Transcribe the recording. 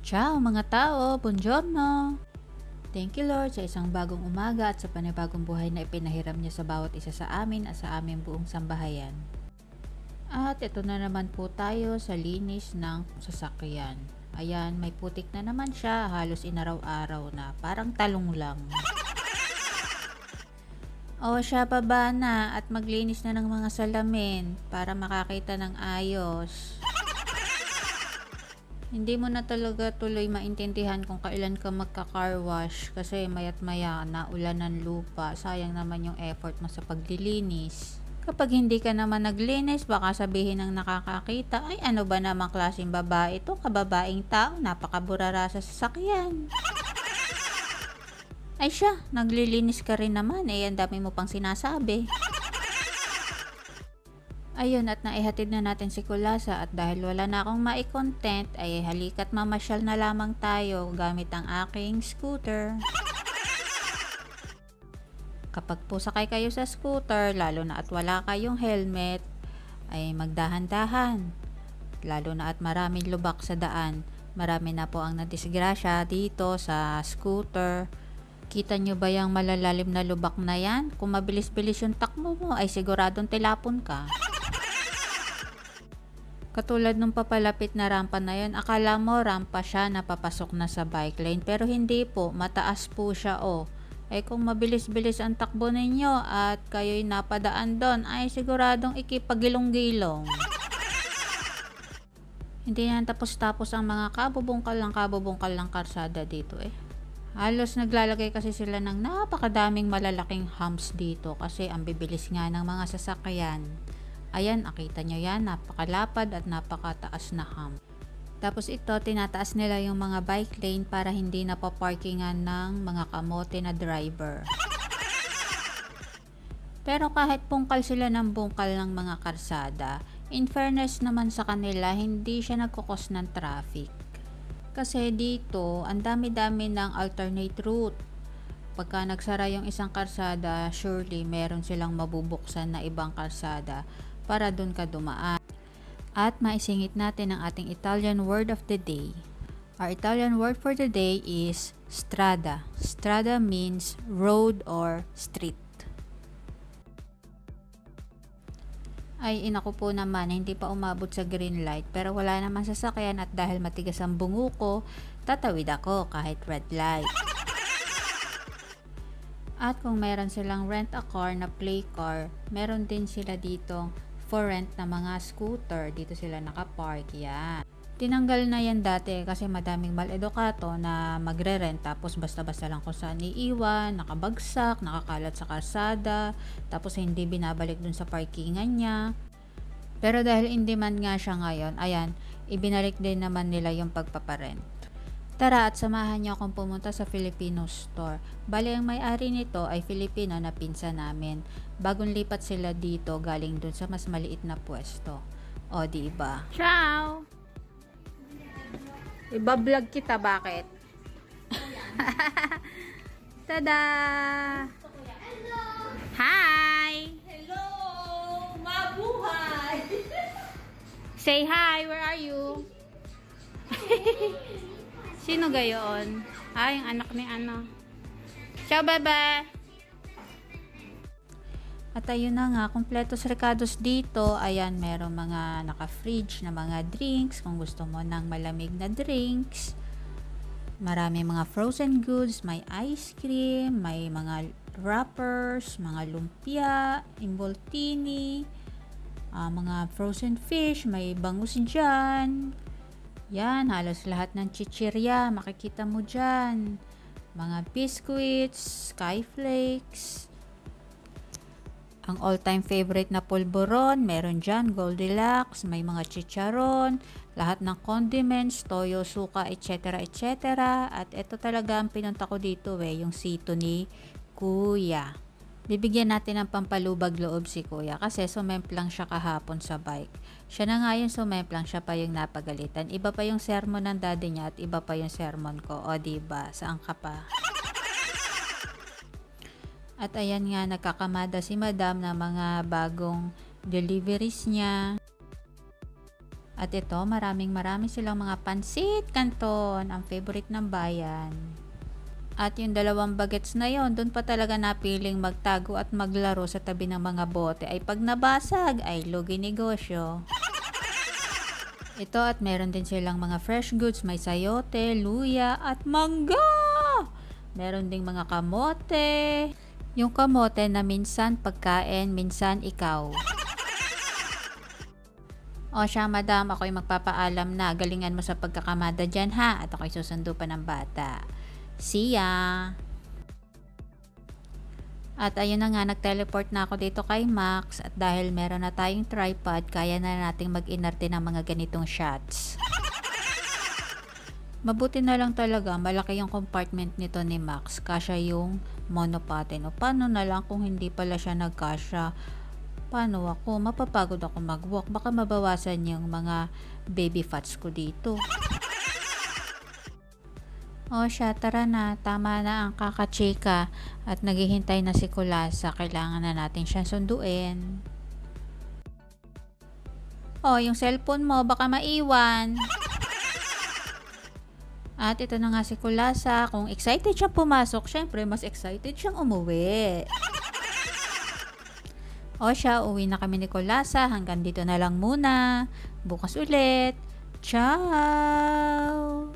Ciao mga tao, buongiorno! Thank you Lord sa isang bagong umaga at sa panibagong buhay na ipinahiram niya sa bawat isa sa amin at sa aming buong sambahayan. At ito na naman po tayo sa linis ng sasakyan. Ayan, may putik na naman siya, halos inaraw-araw na, parang talong lang. O siya baba na at maglinis na ng mga salamin para makakita ng ayos. Hindi mo na talaga tuloy maintindihan kung kailan ka magka-car wash kasi mayat maya naulan ng lupa. Sayang naman yung effort mo sa paglilinis. Kapag hindi ka naman naglinis, baka sabihin ng nakakakita, ay ano ba namang klaseng babae ito? Kababaeng tao, napakaburara sa sasakyan. Ay siya, naglilinis ka rin naman, ang dami mo pang sinasabi. Ayun, at naihatid na natin si Kulasa at dahil wala na akong mai-content ay halika't mamasyal na lamang tayo gamit ang aking scooter. Kapag po sakay kayo sa scooter, lalo na at wala kayong helmet, ay magdahan-dahan. Lalo na at maraming lubak sa daan. Marami na po ang nadisgrasya dito sa scooter. Kita nyo ba yung malalalim na lubak na yan? Kung mabilis-bilis yung takbo mo ay siguradong tilapon ka. Katulad nung papalapit na rampa na yun, akala mo rampa siya na papasok na sa bike lane pero hindi po, mataas po siya Ay kung mabilis-bilis ang takbo ninyo at kayo'y napadaan doon ay siguradong ikipagilong-gilong. Hindi na tapos-tapos ang mga kabubungkal ng karsada dito Halos naglalagay kasi sila ng napakadaming malalaking humps dito kasi ang bibilis nga ng mga sasakyan. Ayan, nakita nyo yan, napakalapad at napakataas na hump. Tapos ito, tinataas nila yung mga bike lane para hindi napaparkingan ng mga kamote na driver. Pero kahit bungkal sila ng bungkal ng mga karsada, in fairness naman sa kanila, hindi siya nagkukos ng traffic. Kasi dito, ang dami-dami ng alternate route. Pagka nagsara yung isang karsada, surely meron silang mabubuksan na ibang karsada para dun ka dumaan. At maisingit natin ang ating Italian word of the day. Our Italian word for the day is strada. Strada means road or street. Ay inako po naman, hindi pa umabot sa green light pero wala naman sasakyan at dahil matigas ang bungo ko, tatawid ako kahit red light. At kung meron silang rent a car na play car, meron din sila ditong for rent na mga scooter. Dito sila nakapark yan. Tinanggal na yan dati kasi madaming mal-edukato na magre-rent tapos basta-basta lang kung saan iiwan, nakabagsak, nakakalat sa kalsada, tapos hindi binabalik dun sa parkingan niya. Pero dahil in demand nga siya ngayon, ayan, ibinalik din naman nila yung pagpaparent. Tara at samahan niyo akong pumunta sa Filipino store. Bale ang may-ari nito ay Filipino na pinsan namin. Bagong lipat sila dito galing dun sa mas maliit na pwesto. O diba? Ciao! Iba-vlog kita, bakit? Tada! Hello! Hi! Hello! Mabuhay! Say hi, where are you? Sino gayon? Yung anak ni ano. Ciao, bye-bye! At ayun na nga, kompletos recados dito. Ayan, merong mga naka-fridge na mga drinks. Kung gusto mo ng malamig na drinks. Marami mga frozen goods. May ice cream, may mga wrappers, mga lumpia, imboltini, mga frozen fish, may bangus dyan. Yan, halos lahat ng chichirya, makikita mo dyan. Mga biscuits, skyflakes. Ang all-time favorite na pulburon, meron dyan, Goldilocks, may mga chicharon, lahat ng condiments, toyo, suka, etc. etc. At ito talaga ang pinunta ko dito yung sito ni Kuya. Bibigyan natin ng pampalubag loob si Kuya kasi sumemplang siya kahapon sa bike. Siya na nga yung sumemplang, siya pa yung napagalitan. Iba pa yung sermon ng daddy niya at iba pa yung sermon ko. O diba, saan ka pa? At ayan nga, nagkakamada si Madam na mga bagong deliveries niya. At ito, maraming silang mga pansit canton, ang favorite ng bayan. At yung 2 bagets na yon, doon pa talaga napiling magtago at maglaro sa tabi ng mga bote. Ay pag nabasag, ay lugi negosyo. Ito at meron din silang mga fresh goods, may sayote, luya at mangga! Meron ding mga kamote. Yung kamote na minsan pagkain, minsan ikaw. O siya madam, ako'y magpapaalam na. Galingan mo sa pagkakamada dyan ha. At ako'y susundo pa ng bata. See ya! At ayun na nga, nag-teleport na ako dito kay Max. At dahil meron na tayong tripod, kaya na nating mag-inarte ng mga ganitong shots. Mabuti na lang talaga, malaki yung compartment nito ni Max. Kasya yung monopatin. O paano na lang kung hindi pala siya nagkasya? Paano ako? Mapapagod ako mag-walk. Baka mabawasan yung mga baby fats ko dito. O siya, tara na. Tama na ang kakachika. At naghihintay na si Kulasa. Kailangan na natin siyang sunduin. O, yung cellphone mo, baka maiwan. At ito na nga si Kulasa. Kung excited siyang pumasok, syempre mas excited siyang umuwi. O siya, uwi na kami ni Kulasa. Hanggang dito na lang muna. Bukas ulit. Ciao!